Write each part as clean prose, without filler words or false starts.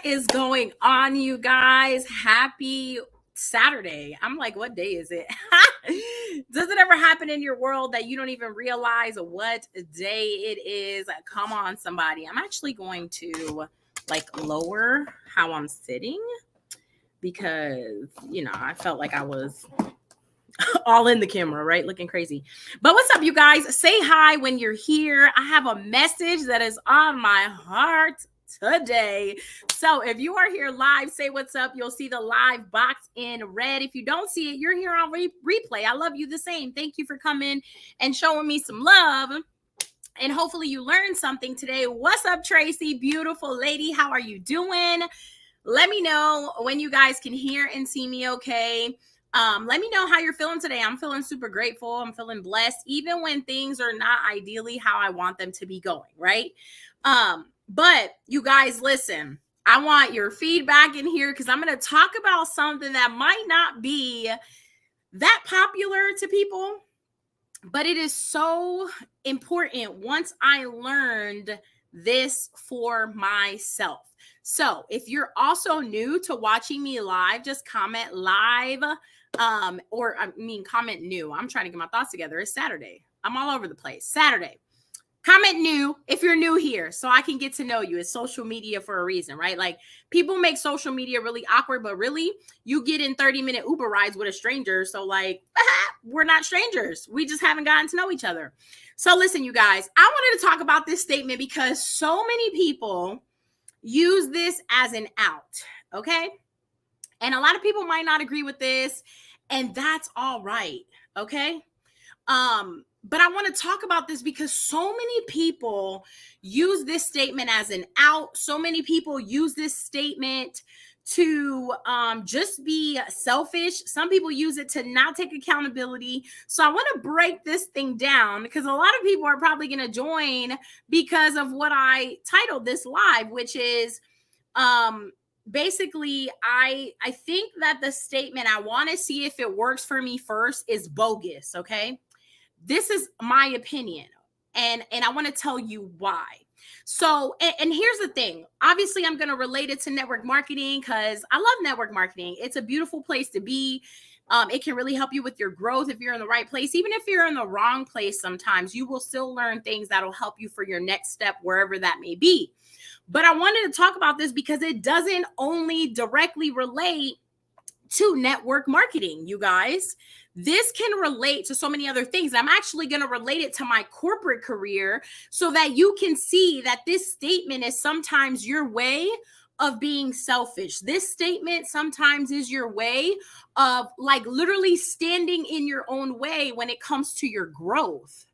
is going on, you guys? Happy Saturday. I'm like, what day is it? Does it ever happen in your world that you don't even realize what day it is? Come on, somebody. I'm actually going to lower how I'm sitting because, I felt like I was all in the camera, right? Looking crazy. But what's up, you guys? Say hi when you're here. I have a message that is on my heart today. So if you are here live, say what's up. You'll see the live box in red. If you don't see it, you're here on replay. I love you the same. Thank you for coming and showing me some love. And hopefully you learned something today. What's up, Tracy? Beautiful lady. How are you doing? Let me know when you guys can hear and see me okay. Let me know how you're feeling today. I'm feeling super grateful. I'm feeling blessed, even when things are not ideally how I want them to be going, right? But you guys, listen, I want your feedback in here because I'm going to talk about something that might not be that popular to people, but it is so important once I learned this for myself. So if you're also new to watching me live, just comment live, comment new. I'm trying to get my thoughts together. It's Saturday. I'm all over the place. Saturday. Comment new if you're new here so I can get to know you. It's social media for a reason, right? Like, people make social media really awkward, but really you get in 30-minute Uber rides with a stranger. So we're not strangers. We just haven't gotten to know each other. So listen, you guys, I wanted to talk about this statement because so many people use this as an out, okay? And a lot of people might not agree with this, and that's all right, okay? But I want to talk about this because so many people use this statement as an out. So many people use this statement to just be selfish. Some people use it to not take accountability. So I want to break this thing down because a lot of people are probably going to join because of what I titled this live, which is basically, I think that the statement, I want to see if it works for me first, is bogus, okay? This is my opinion, and I want to tell you why. So, and here's the thing. Obviously, I'm going to relate it to network marketing because I love network marketing. It's a beautiful place to be. It can really help you with your growth if you're in the right place. Even if you're in the wrong place, sometimes you will still learn things that'll help you for your next step, wherever that may be. But I wanted to talk about this because it doesn't only directly relate to network marketing, you guys. This can relate to so many other things. I'm actually going to relate it to my corporate career so that you can see that this statement is sometimes your way of being selfish. This statement sometimes is your way of literally standing in your own way when it comes to your growth.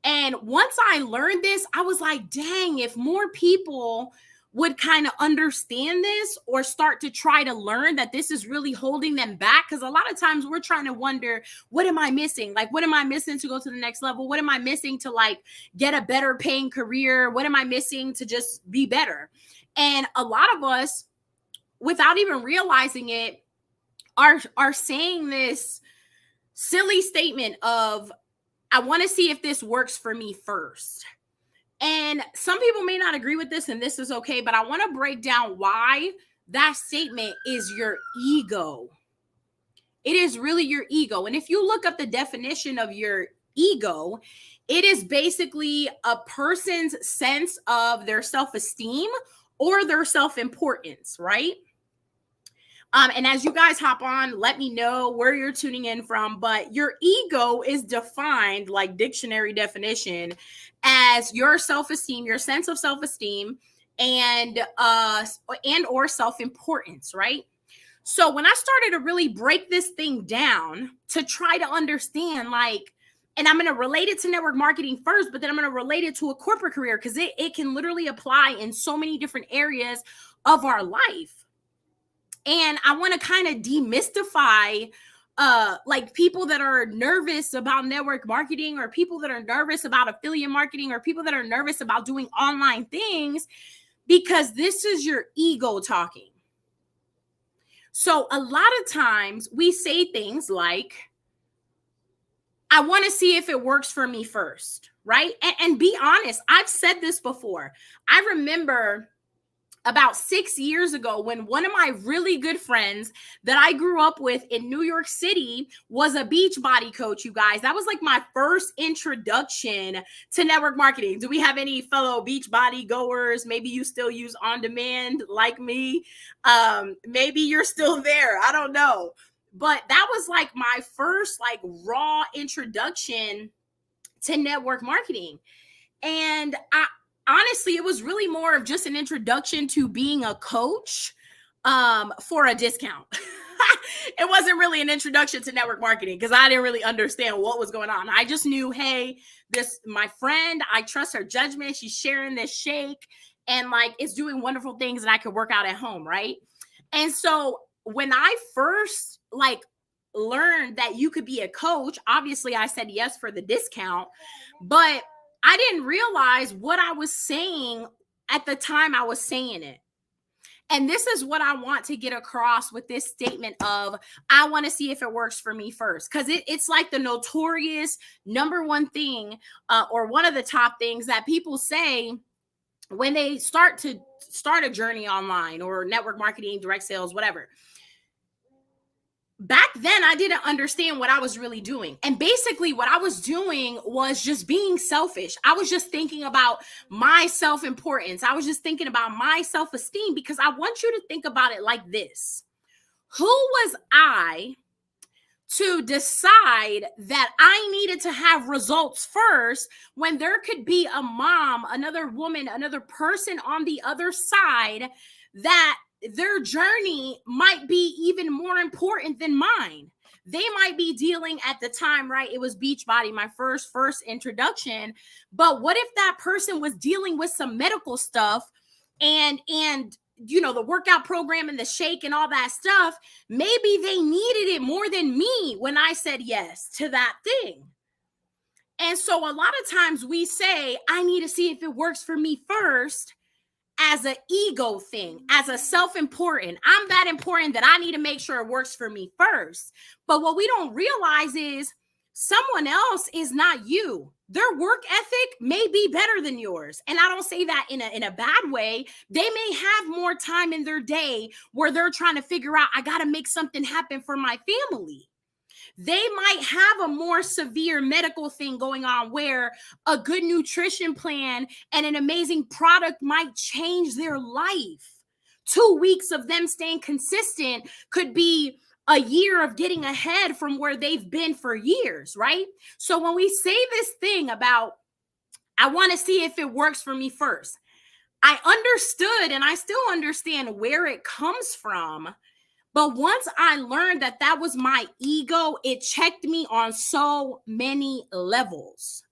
And once I learned this, I was like, dang, if more people would kind of understand this or start to try to learn that this is really holding them back. Because a lot of times we're trying to wonder, what am I missing? What am I missing to go to the next level? What am I missing to get a better paying career? What am I missing to just be better? And a lot of us, without even realizing it, are saying this silly statement of, I want to see if this works for me first. And some people may not agree with this, and this is okay, but I want to break down why that statement is your ego. It is really your ego. And if you look up the definition of your ego, it is basically a person's sense of their self-esteem or their self-importance, right? And as you guys hop on, let me know where you're tuning in from. But your ego is defined, like dictionary definition, as your self-esteem, your sense of self-esteem, and or self-importance, right? So when I started to really break this thing down to try to understand, and I'm going to relate it to network marketing first, but then I'm going to relate it to a corporate career because it can literally apply in so many different areas of our life. And I want to kind of demystify people that are nervous about network marketing, or people that are nervous about affiliate marketing, or people that are nervous about doing online things, because this is your ego talking. So a lot of times we say things like, I want to see if it works for me first, right? And be honest. I've said this before. I remember about 6 years ago when one of my really good friends that I grew up with in New York City was a Beachbody coach, you guys. That was like my first introduction to network marketing. Do we have any fellow Beachbody goers? Maybe you still use on demand like me. Maybe you're still there. I don't know. But that was like my first like raw introduction to network marketing. And honestly, it was really more of just an introduction to being a coach for a discount. It wasn't really an introduction to network marketing because I didn't really understand what was going on. I just knew, hey, my friend, I trust her judgment. She's sharing this shake and like it's doing wonderful things that I could work out at home, right? And so when I first like learned that you could be a coach, obviously I said yes for the discount, but I didn't realize what I was saying at the time I was saying it. And this is what I want to get across with this statement of, I want to see if it works for me first. Because it's like the notorious number one thing or one of the top things that people say when they start a journey online or network marketing, direct sales, whatever. Back then, I didn't understand what I was really doing. And basically what I was doing was just being selfish. I was just thinking about my self-importance. I was just thinking about my self-esteem because I want you to think about it like this. Who was I to decide that I needed to have results first when there could be a mom, another woman, another person on the other side that their journey might be even more important than mine? They might be dealing at the time, right? It was Beachbody, my first introduction. But what if that person was dealing with some medical stuff and you know, the workout program and the shake and all that stuff, maybe they needed it more than me when I said yes to that thing. And so a lot of times we say, I need to see if it works for me first, as an ego thing, as a self-important. I'm that important that I need to make sure it works for me first. But what we don't realize is someone else is not you. Their work ethic may be better than yours. And I don't say that in a bad way. They may have more time in their day where they're trying to figure out, I got to make something happen for my family. They might have a more severe medical thing going on where a good nutrition plan and an amazing product might change their life. 2 weeks of them staying consistent could be a year of getting ahead from where they've been for years, right? So when we say this thing about, I want to see if it works for me first, I understood and I still understand where it comes from. But once I learned that that was my ego, it checked me on so many levels.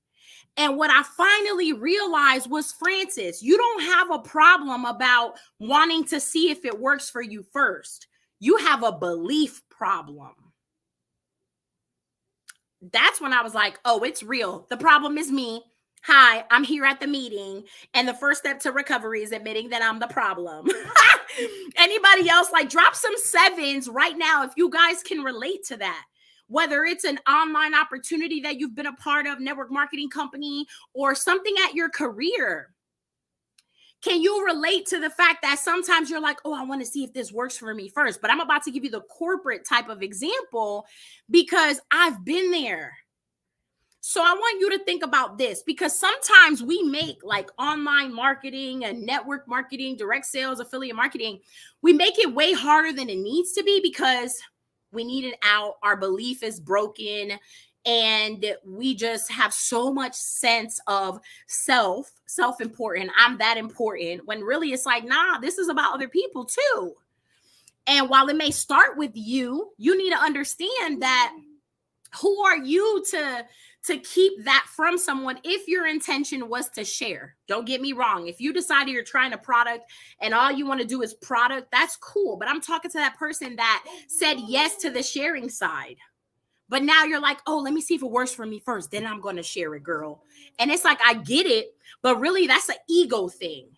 And what I finally realized was, Francis, you don't have a problem about wanting to see if it works for you first. You have a belief problem. That's when I was like, oh, it's real. The problem is me. Hi, I'm here at the meeting. And the first step to recovery is admitting that I'm the problem. Anybody else, like, drop some sevens right now if you guys can relate to that. Whether it's an online opportunity that you've been a part of, network marketing company, or something at your career. Can you relate to the fact that sometimes you're like, oh, I want to see if this works for me first? But I'm about to give you the corporate type of example because I've been there. So I want you to think about this, because sometimes we make like online marketing and network marketing, direct sales, affiliate marketing, we make it way harder than it needs to be because we need it out. Our belief is broken. And we just have so much sense of self-important. I'm that important, when really it's like, nah, this is about other people too. And while it may start with you, you need to understand that who are you to keep that from someone if your intention was to share. Don't get me wrong. If you decided you're trying a product and all you want to do is product, that's cool. But I'm talking to that person that said yes to the sharing side. But now you're like, oh, let me see if it works for me first. Then I'm going to share it, girl. And it's like, I get it. But really, that's an ego thing.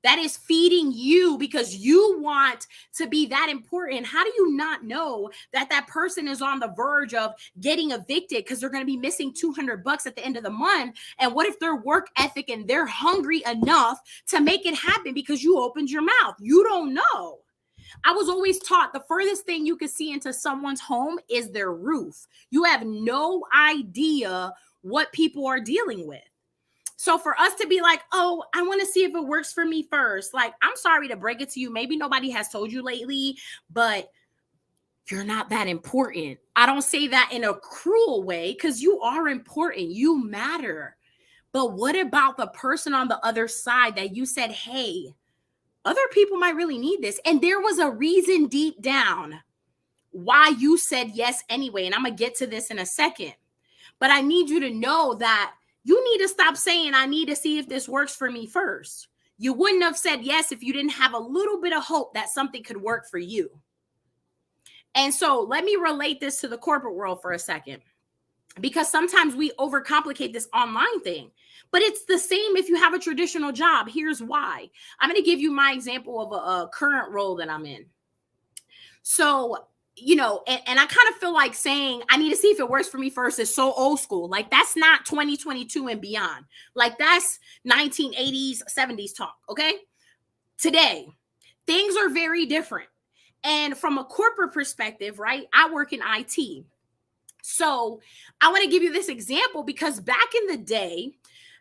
that is feeding you because you want to be that important. How do you not know that that person is on the verge of getting evicted because they're going to be missing $200 at the end of the month? And what if their work ethic and they're hungry enough to make it happen because you opened your mouth? You don't know. I was always taught the furthest thing you can see into someone's home is their roof. You have no idea what people are dealing with. So for us to be like, oh, I want to see if it works for me first. Like, I'm sorry to break it to you. Maybe nobody has told you lately, but you're not that important. I don't say that in a cruel way because you are important. You matter. But what about the person on the other side that you said, hey, other people might really need this? And there was a reason deep down why you said yes anyway. And I'm going to get to this in a second. But I need you to know that you need to stop saying, I need to see if this works for me first. You wouldn't have said yes if you didn't have a little bit of hope that something could work for you. And so let me relate this to the corporate world for a second, because sometimes we overcomplicate this online thing, but it's the same if you have a traditional job. Here's why. I'm going to give you my example of a current role that I'm in. So, you know, and I kind of feel like saying, I need to see if it works for me first is so old school. Like, that's not 2022 and beyond. Like, that's 1980s, 70s talk. Okay. Today, things are very different. And from a corporate perspective, right, I work in IT. So I want to give you this example because back in the day,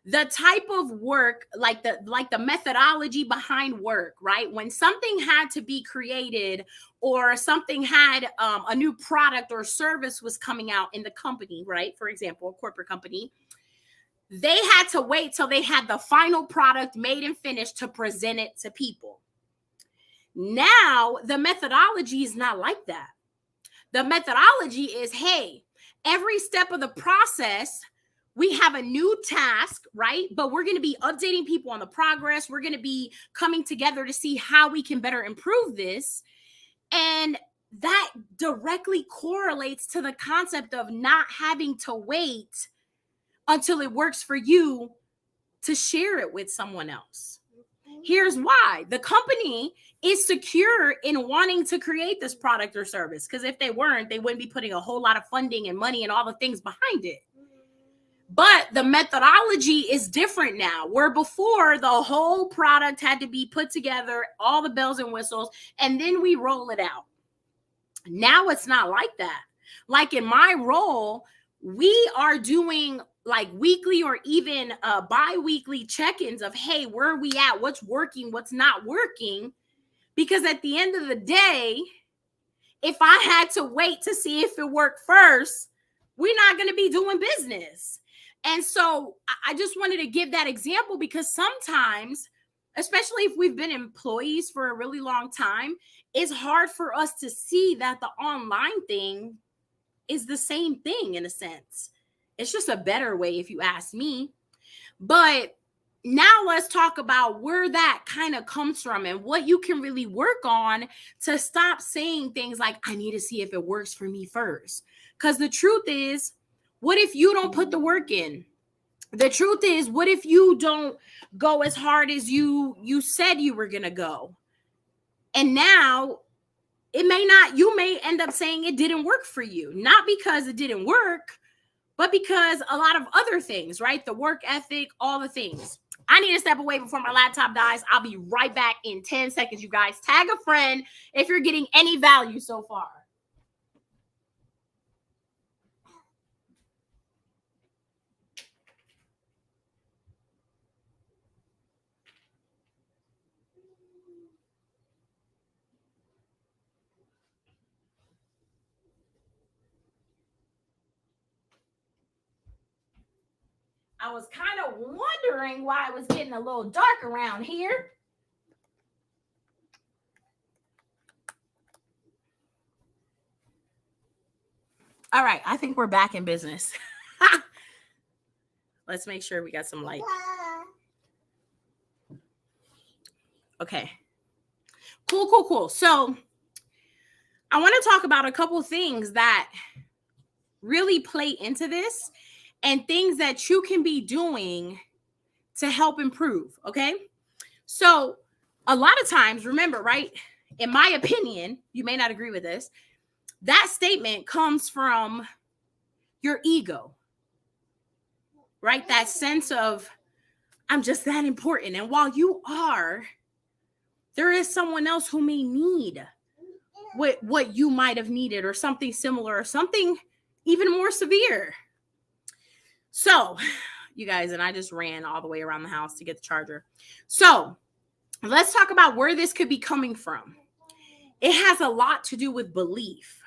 the type of work, like the methodology behind work, right? When something had to be created or something had a new product or service was coming out in the company, right? For example, a corporate company, they had to wait till they had the final product made and finished to present it to people. Now, the methodology is not like that. The methodology is, hey, every step of the process, we have a new task, right? But we're going to be updating people on the progress. We're going to be coming together to see how we can better improve this. And that directly correlates to the concept of not having to wait until it works for you to share it with someone else. Here's why. The company is secure in wanting to create this product or service, because if they weren't, they wouldn't be putting a whole lot of funding and money and all the things behind it. But the methodology is different now, where before the whole product had to be put together, all the bells and whistles, and then we roll it out. Now it's not like that. Like in my role, we are doing like weekly or even bi-weekly check-ins of, hey, where are we at? What's working? What's not working? Because at the end of the day, if I had to wait to see if it worked first, we're not going to be doing business. And so I just wanted to give that example because sometimes, especially if we've been employees for a really long time, it's hard for us to see that the online thing is the same thing in a sense. It's just a better way, if you ask me. But now let's talk about where that kind of comes from and what you can really work on to stop saying things like, I need to see if it works for me first. Because the truth is, what if you don't put the work in? The truth is, what if you don't go as hard as you said you were going to go? And now you may end up saying it didn't work for you, not because it didn't work, but because a lot of other things, right? The work ethic, all the things. I need to step away before my laptop dies. I'll be right back in 10 seconds, you guys. Tag a friend if you're getting any value so far. I was kind of wondering why it was getting a little dark around here. All right, I think we're back in business. Let's make sure we got some light. Okay. Cool. So I want to talk about a couple things that really play into this and things that you can be doing to help improve. Okay. So a lot of times, remember, right? In my opinion, you may not agree with this. That statement comes from your ego, right? That sense of, I'm just that important. And while you are, there is someone else who may need what you might have needed, or something similar, or something even more severe. So, you guys, and I just ran all the way around the house to get the charger. So, let's talk about where this could be coming from. It has a lot to do with belief.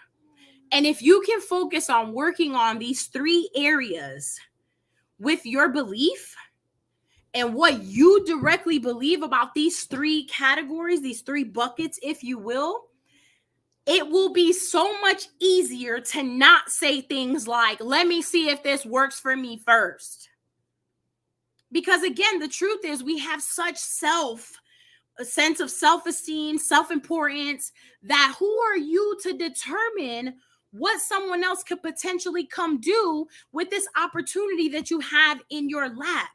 And if you can focus on working on these 3 areas with your belief and what you directly believe about these 3 categories, these 3 buckets, if you will, it will be so much easier to not say things like, let me see if this works for me first. Because again, the truth is we have such a sense of self-esteem, self-importance, that who are you to determine what someone else could potentially come do with this opportunity that you have in your lap?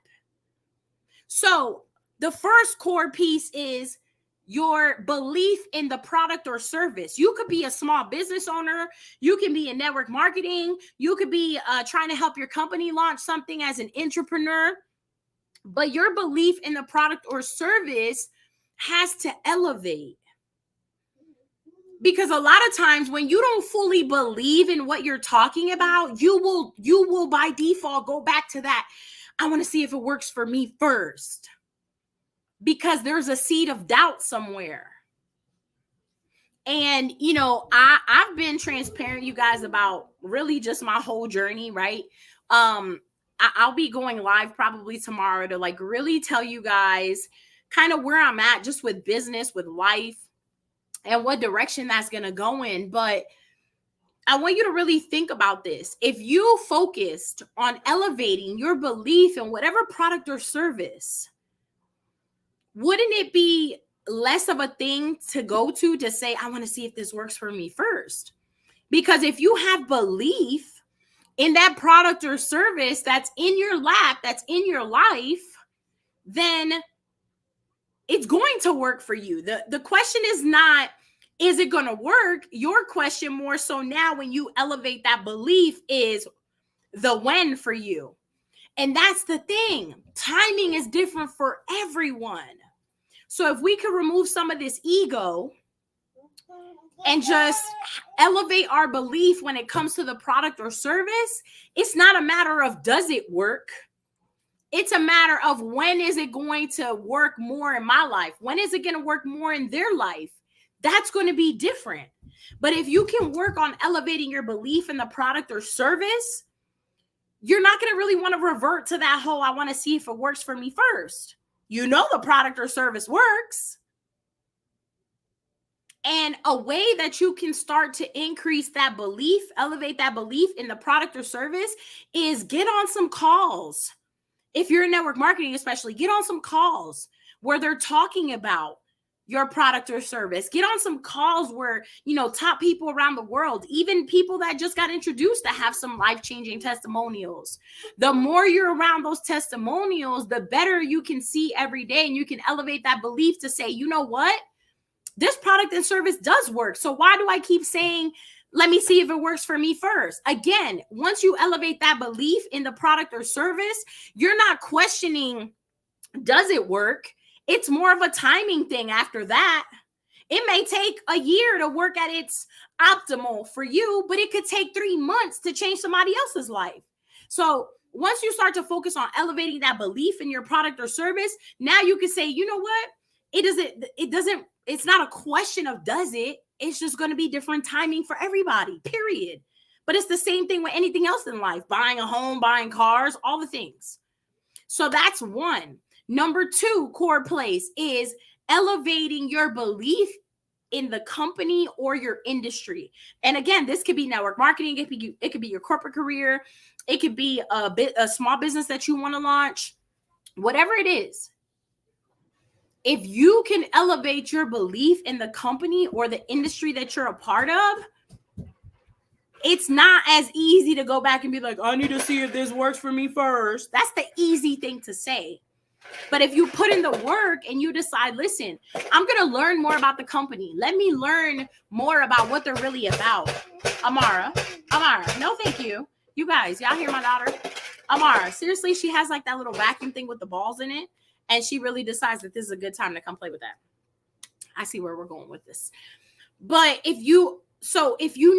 So the first core piece is your belief in the product or service. You could be a small business owner. You can be in network marketing. You could be trying to help your company launch something as an entrepreneur. But your belief in the product or service has to elevate. Because a lot of times when you don't fully believe in what you're talking about, you will by default go back to that. I want to see if it works for me first. Because there's a seed of doubt somewhere. And, you know, I've been transparent, you guys, about really just my whole journey, right? I'll be going live probably tomorrow to like really tell you guys kind of where I'm at just with business, with life, and what direction that's going to go in. But I want you to really think about this. If you focused on elevating your belief in whatever product or service, wouldn't it be less of a thing to go to say, I want to see if this works for me first? Because if you have belief in that product or service that's in your lap, that's in your life, then it's going to work for you. The question is not, is it going to work? Your question more so now when you elevate that belief is the when for you. And that's the thing. Timing is different for everyone. So if we could remove some of this ego and just elevate our belief when it comes to the product or service, it's not a matter of does it work? It's a matter of when is it going to work more in my life? When is it going to work more in their life? That's going to be different. But if you can work on elevating your belief in the product or service, you're not going to really want to revert to that whole, I want to see if it works for me first. You know the product or service works. And a way that you can start to increase that belief, elevate that belief in the product or service is get on some calls. If you're in network marketing, especially, get on some calls where they're talking about your product or service. Get on some calls where, you know, top people around the world, even people that just got introduced, to have some life-changing testimonials. The more you're around those testimonials, the better you can see every day, and you can elevate that belief to say, you know what? This product and service does work. So why do I keep saying, let me see if it works for me first? Again, once you elevate that belief in the product or service, you're not questioning, does it work? It's more of a timing thing after that. It may take a year to work at its optimal for you, but it could take 3 months to change somebody else's life. So once you start to focus on elevating that belief in your product or service, now you can say, you know what? It's not a question of does it, it's just going to be different timing for everybody, period. But it's the same thing with anything else in life, buying a home, buying cars, all the things. So that's one. Number 2 core place is elevating your belief in the company or your industry. And again, this could be network marketing. It could be your corporate career. It could be a small business that you want to launch, whatever it is. If you can elevate your belief in the company or the industry that you're a part of, it's not as easy to go back and be like, I need to see if this works for me first. That's the easy thing to say. But if you put in the work and you decide, listen, I'm going to learn more about the company. Let me learn more about what they're really about. Amara, no, thank you. You guys, y'all hear my daughter? Amara, seriously, she has like that little vacuum thing with the balls in it. And she really decides that this is a good time to come play with that. I see where we're going with this. But if you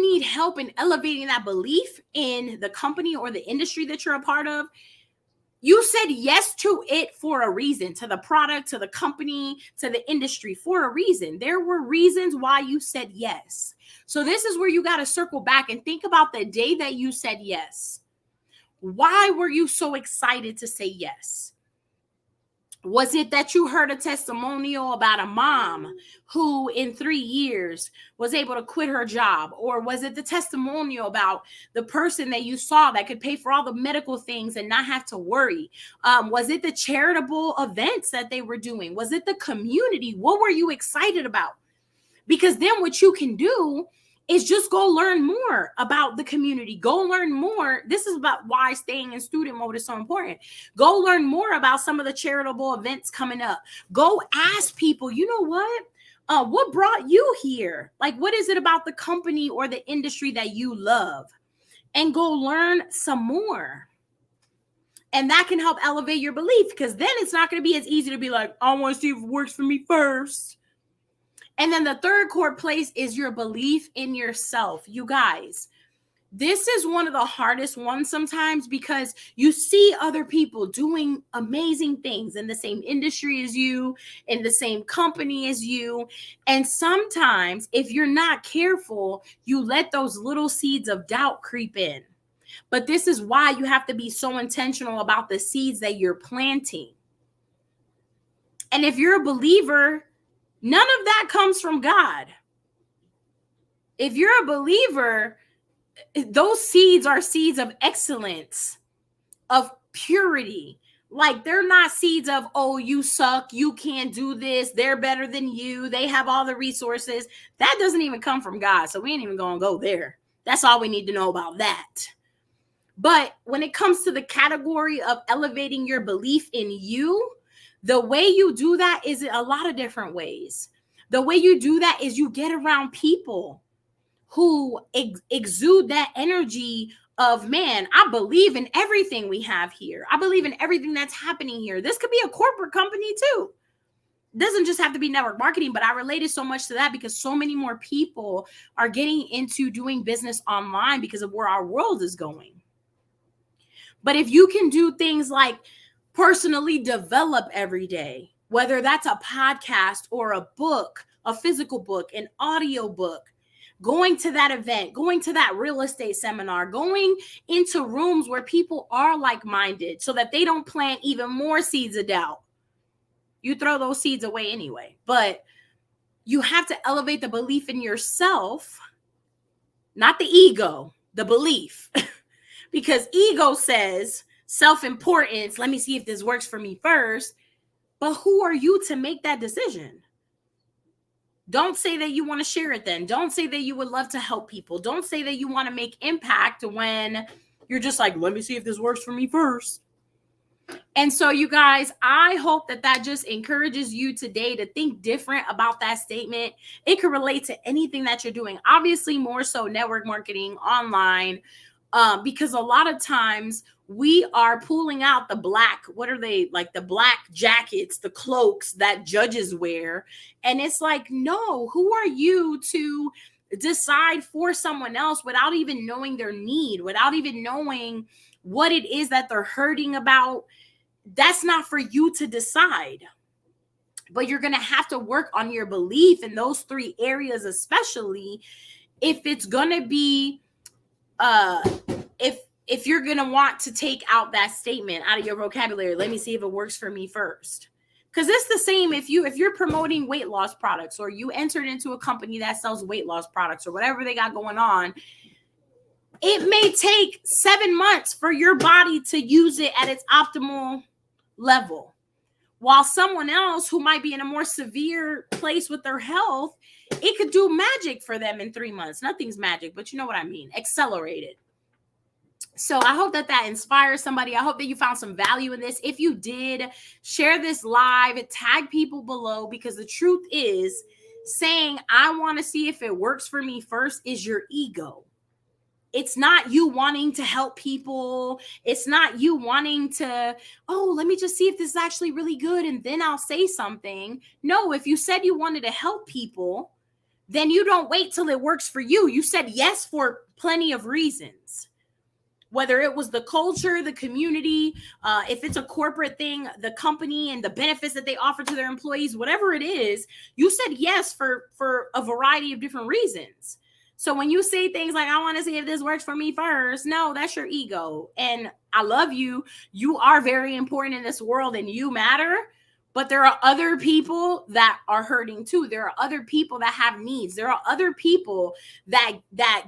need help in elevating that belief in the company or the industry that you're a part of, you said yes to it for a reason, to the product, to the company, to the industry for a reason. There were reasons why you said yes. So this is where you got to circle back and think about the day that you said yes. Why were you so excited to say yes? Was it that you heard a testimonial about a mom who in 3 years was able to quit her job? Or was it the testimonial about the person that you saw that could pay for all the medical things and not have to worry? Was it the charitable events that they were doing? Was it the community? What were you excited about? Because then what you can do is just go learn more about the community. Go learn more. This is about why staying in student mode is so important. Go learn more about some of the charitable events coming up. Go ask people, you know what brought you here? Like, what is it about the company or the industry that you love? And go learn some more. And that can help elevate your belief, because then it's not going to be as easy to be like, I want to see if it works for me first. And then the third core place is your belief in yourself. You guys, this is one of the hardest ones sometimes, because you see other people doing amazing things in the same industry as you, in the same company as you. And sometimes if you're not careful, you let those little seeds of doubt creep in. But this is why you have to be so intentional about the seeds that you're planting. And if you're a believer, none of that comes from God. If you're a believer, those seeds are seeds of excellence, of purity. Like, they're not seeds of, oh, you suck, you can't do this, they're better than you, they have all the resources. That doesn't even come from God. So we ain't even gonna go there. That's all we need to know about that. But when it comes to the category of elevating your belief in you, the way you do that is a lot of different ways. The way you do that is you get around people who exude that energy of, man, I believe in everything we have here. I believe in everything that's happening here. This could be a corporate company too. It doesn't just have to be network marketing, but I related so much to that because so many more people are getting into doing business online because of where our world is going. But if you can do things like personally develop every day, whether that's a podcast or a book, a physical book, an audio book, going to that event, going to that real estate seminar, going into rooms where people are like-minded so that they don't plant even more seeds of doubt. You throw those seeds away anyway. But you have to elevate the belief in yourself, not the ego, the belief. Because ego says self-importance, let me see if this works for me first. But who are you to make that decision? Don't say that you want to share it then. Don't say that you would love to help people. Don't say that you want to make impact when you're just like, let me see if this works for me first. And so, you guys, I hope that just encourages you today to think different about that statement. It can relate to anything that you're doing. Obviously, more so network marketing, online, because a lot of times we are pulling out the black, what are they, like the black jackets, the cloaks that judges wear. And it's like, no, who are you to decide for someone else without even knowing their need, without even knowing what it is that they're hurting about? That's not for you to decide. But you're going to have to work on your belief in those 3 areas, especially if it's going to be if you're going to want to take out that statement out of your vocabulary. Let me see if it works for me first. Because it's the same if you're promoting weight loss products, or you entered into a company that sells weight loss products or whatever they got going on. It may take 7 months for your body to use it at its optimal level, while someone else who might be in a more severe place with their health, it could do magic for them in 3 months. Nothing's magic, but you know what I mean. Accelerated. So I hope that that inspires somebody. I hope that you found some value in this. If you did, share this live, tag people below, because the truth is, saying I want to see if it works for me first is your ego. It's not you wanting to help people. It's not you wanting to, oh, let me just see if this is actually really good and then I'll say something. No, if you said you wanted to help people, then you don't wait till it works for you. You said yes for plenty of reasons. Whether it was the culture, the community, if it's a corporate thing, the company and the benefits that they offer to their employees, whatever it is, you said yes for a variety of different reasons. So when you say things like, I want to see if this works for me first, no, that's your ego. And I love you. You are very important in this world and you matter. But there are other people that are hurting too. There are other people that have needs. There are other people that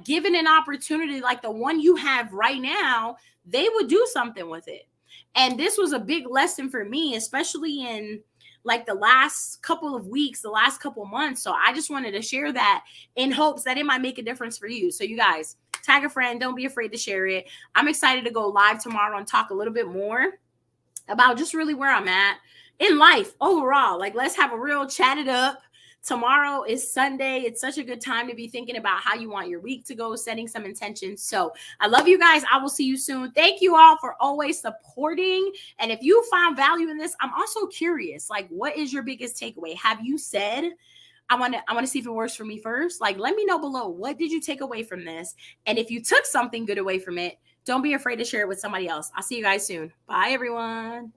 given an opportunity like the one you have right now, they would do something with it. And this was a big lesson for me, especially in like the last couple of weeks, the last couple of months. So I just wanted to share that in hopes that it might make a difference for you. So you guys, tag a friend. Don't be afraid to share it. I'm excited to go live tomorrow and talk a little bit more about just really where I'm at in life overall. Like, let's have a real chat it up. Tomorrow is Sunday. It's such a good time to be thinking about how you want your week to go, setting some intentions. So I love you guys. I will see you soon. Thank you all for always supporting. And if you found value in this, I'm also curious, like, what is your biggest takeaway? Have you said, I want to see if it works for me first? Like, let me know below. What did you take away from this? And if you took something good away from it, don't be afraid to share it with somebody else. I'll see you guys soon. Bye, everyone.